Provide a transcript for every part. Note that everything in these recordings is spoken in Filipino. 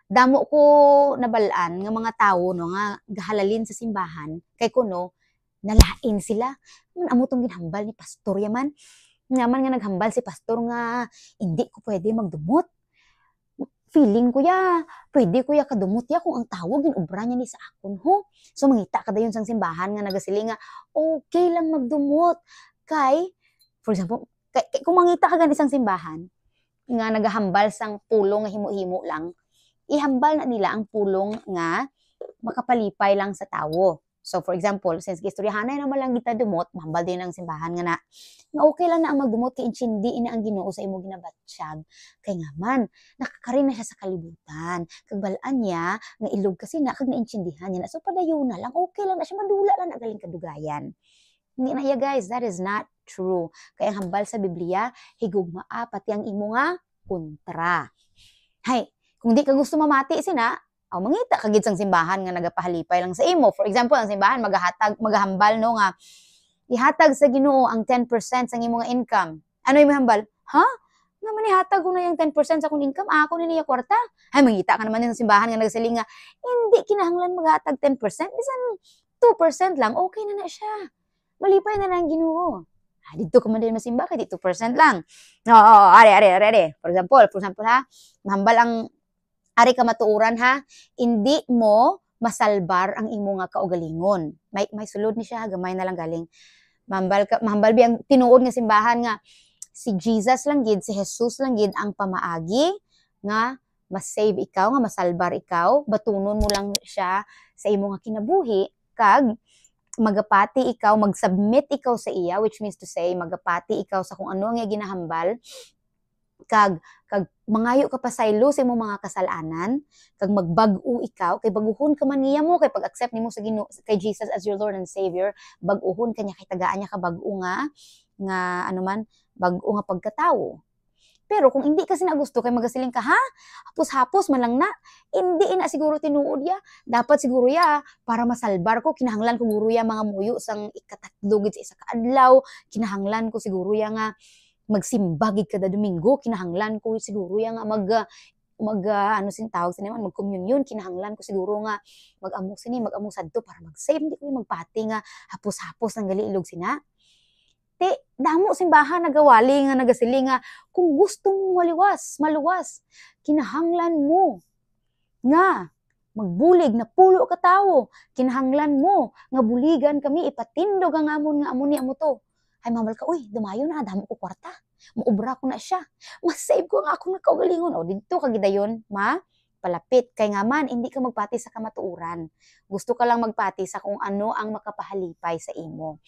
damo ko nabalaan nga mga tawo no nga gahalalin sa simbahan kay kuno nalain sila. Amo tong ginhambal ni pastor yaman. Naman nga naghambal si pastor nga hindi ko pwede magdumot. Feeling ko ya, pwede ko ya kadumot ya kung ang tawag ginobra niya ni sa akon ho. So mangita ka dayon sang simbahan nga nagasiling nga okay lang magdumot kay for example kung mangita ka gani sang simbahan nga nagahambal sang pulong nga himo-himo lang, ihambal na nila ang pulong nga makapalipay lang sa tawo. So for example, since gistoryahanay naman lang kita dumot, mahambal din ang simbahan nga nga okay lang na ang magdumot kay insindi ina ang Ginoo sa imo ginabatsyag. Kay nga man, nakakarin na siya sa kalibutan. Kag balaan niya nga ilog kasi na kag naintindihan niya na so padayon na lang okay lang na siya madula lang na galing kadugayan. Hindi na iya guys, that is not true. Kaya ang hambal sa Biblia, higugmaa pati ang imo nga kontra. Hay, kung di ka gusto mamati sina, mangita kagid sang simbahan nga nagapahalipay lang sa imo. For example, ang simbahan magahambal no nga ihatag sa Ginoo ang 10% sang imo nga income. Ano imong hambal? Ha? Nga manihatag ko na yung 10% sa akong income, ako na niya kwarta. Ay, mangita ka naman din sa simbahan nga nagsiling nga, hindi kinahanglan maghatag 10%, bisan 2% lang, okay na na siya. Malipay na lang Ginoo. Dito ka man din masimba, kaya 2% lang. Oo, are. For example ha, mahambal ang ari ka matuuran ha, hindi mo masalbar ang imo nga kaugalingon. May sulod ni siya, gamay na lang galing. Mahambal bi ang tinuod nga simbahan nga si Jesus lang gid, si Jesus lang gid ang pamaagi nga mas-save ikaw, nga masalbar ikaw, batunon mo lang siya sa imo nga kinabuhi kag magapati ikaw, mag-submit ikaw sa iya, which means to say magapati ikaw sa kung ano nga ginahambal kag mangayo ka pa saylo sa imong mga kasalanan, kag magbag-o ikaw, kay baguhon ka man niya mo, kay pag-accept nimo sa Ginoo kay Jesus as your Lord and Savior, bag-ohon kanya kay tagaan niya ka bag-o nga ano man, bag-o nga pagkatawo. Pero kung hindi kasi na gusto kay magasiling ka, ha? Hapos-hapos man lang na. Hindi na siguro tinuod ya. Dapat siguro ya para masalbar ko kinahanglan ko siguro ya mga muyo sang ikatatlo gid sa isa ka adlaw, kinahanglan ko siguro ya nga magsimba gid kada Domingo, kinahanglan ko siguro ya nga ano sin tawag sini man mag-communion, kinahanglan ko siguro nga mag-amo sadto para mag-save, hindi ko magpati nga hapos-hapos nang gali ilog sina. Damo simbahan nagawali nga nagasili nga kung gusto mo maluwas, kinahanglan mo nga magbulig na pulo ka tawo, kinahanglan mo nga buligan kami ipatindog ang amon nga amon ni amo to. Ay mamal ka, uy, dumayo na, damo ko kwarta. Maubra ko na siya. Mas-save ko nga akong nakaugalingon. O, dito ka gidayon, palapit. Kay nga man, hindi ka magpati sa kamatuuran. Gusto ka lang magpati sa kung ano ang makapahalipay sa imo.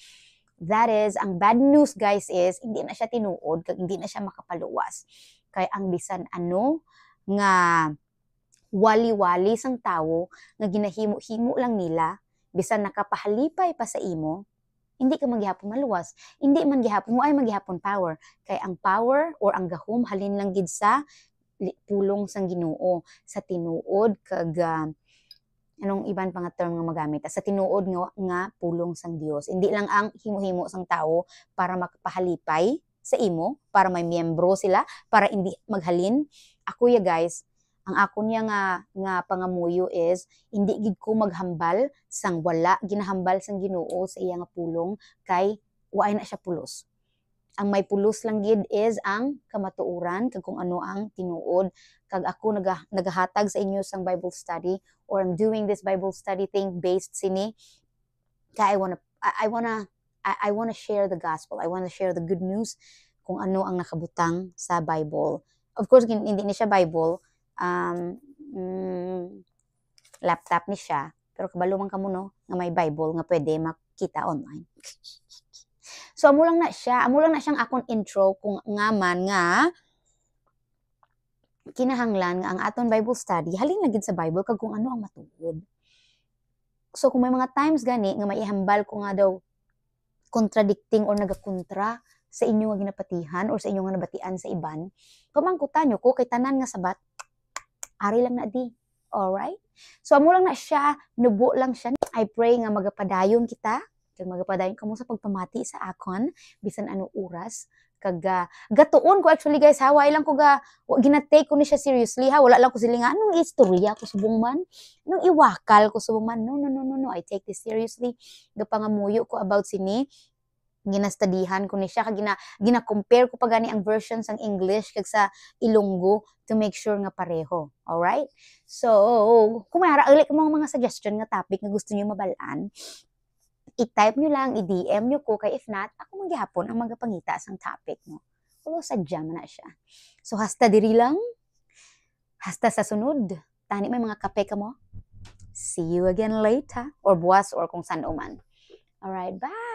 That is, ang bad news guys is, hindi na siya tinuod, kag hindi na siya makapaluwas. Kay ang bisan ano, nga wali-wali sang tawo, nga ginahimo-himo lang nila, bisan nakapahalipay pa sa imo, hindi ka maghihapon maluwas. Hindi man gihapon mo ay maghihapon power. Kay ang power or ang gahom halin lang gid sa pulong sang Ginoo, sa tinuod kag anong iban pa nga term nga magamit sa tinuod nga pulong sang Dios. Hindi lang ang himo-himo sang tao para makapahalipay sa imo, para may miyembro sila, para hindi maghalin. Ako ya guys, ang ako niya nga pangamuyo is hindi gid ko maghambal sang wala ginahambal sang Ginoo sa iya nga pulong kay waay na siya pulos. Ang may pulos lang gid is ang kamatuoran kag kung ano ang tinuod, kag ako nagahatag sa inyo sang Bible study or I'm doing this Bible study thing based sini kay I wanna share the gospel. I wanna share the good news kung ano ang nakabutang sa Bible. Of course hindi ni siya Bible, laptop ni siya, pero kabalo man kamo no nga may Bible nga pwede makita online. So amo lang na siyang akong intro kung nga man nga kinahanglan nga ang aton Bible study halin lang gid sa Bible kag kung ano ang matuod. So kung may mga times gani nga maihambal ko nga daw contradicting or nagakontra sa inyo nga ginapatihan or sa inyo nga nabatian sa iban, pamangkutan nyo ko kay tanan nga sabat ari lang na di. Alright? So amo lang na siya, nubo lang siya. I pray nga magapadayon kita, kag magapadayon kamo sa pagpamati sa akon bisan ano oras Kag gatuon ko actually guys ha, wala lang ko ginatake ko ni siya seriously ha, wala lang ko sila nga anong istorya ko subong man, anong iwakal ko subong man, no, I take this seriously, gapangamuyo ko about sini, ginastadihan ko ni siya, kag gina-compare ko pa gani ang versions ng English kag sa Ilonggo to make sure nga pareho, alright? So, kung mayara ulit mga suggestion nga topic nga gusto niyo mabalaan, i-type nyo lang, i-DM nyo ko, kay if not, ako magyapon ang magapangita sang topic mo. Kulo sadya man na siya. So, hasta diri lang, hasta sa sunod. Tani may mga kape ka mo. See you again later, or buwas, or kung saan man. Alright, bye!